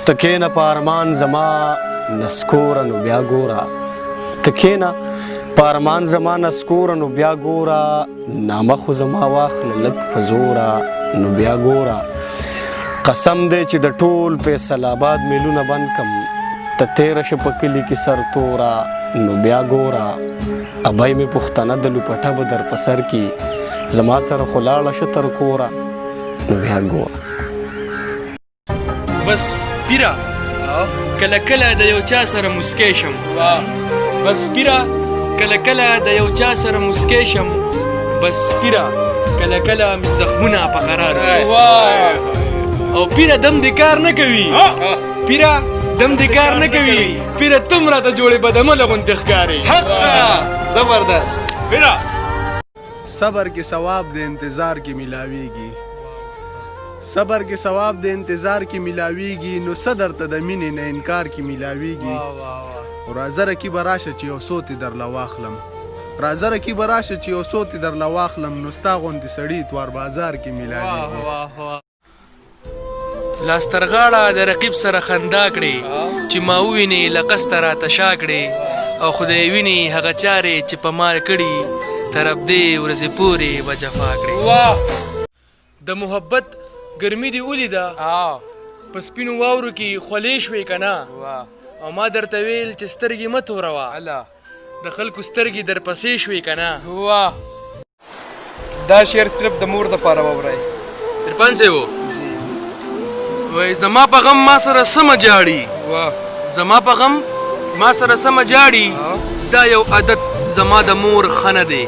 ته کښېنه په ارمان زما نسکوره نو بیا ګوره ته کښېنه په ارمان زما نسکوره نو بیا ګوره نامه خو زما واخله لږ په زوره نو بیا ګوره قسم دی چې د ټول فیصل آباد میلونه بند کم ته تېره شه په کلي کې سرتوره نو بیا ګوره ابی مې پښتنه د لوپټه به در په سر کې زما سره خو لاړه شه تر کوره نو بیا ګوره بس پیره کله کله د یو چا سره مسکی شم بس پیره کله کله د یو چا سره مسکی شم بس پیره کله کله مې زخمونه په قرار او پیره دم د کار نه کوي پیره دم د کار نه کوي پیره تم راته جوړې بدعمله غوندې ښکارې زبردست پیره صبر کې ثواب د انتظار کې ملاویږي صبر کې ثواب د انتظار کې ملاویږي نو صدر ته د مینې نه انکار کې ملاویږي راځه رقیبه راشه چې یو څو تې درله واخلم راځه رقیبه راشه چې یو څو تې درله واخلم نو ستا غوندې سړي اتوار بازار کې ملاویږي لاس تر غاړه د رقیب سره خندا کړې چې ما ووینې له قسته راته شا کړې او خدای ویني هغه چارې چې په مال کړي تر ابدې ورځې پورې به جفا کړې د محبت ګرمي دې ولیده په سپینو واورو کې خولې شوې که نه او ما درته ویل چې سترګې مه توروه د خلکو سترګې درپسې شوې که نه دا شعر صرف د مور دپاره واورئ عرفان صاحب وای زما په غم ما سره سمه جاړي زما په غم ما سره سمه جاړي دا یو عادت زما د مور ښه نه دی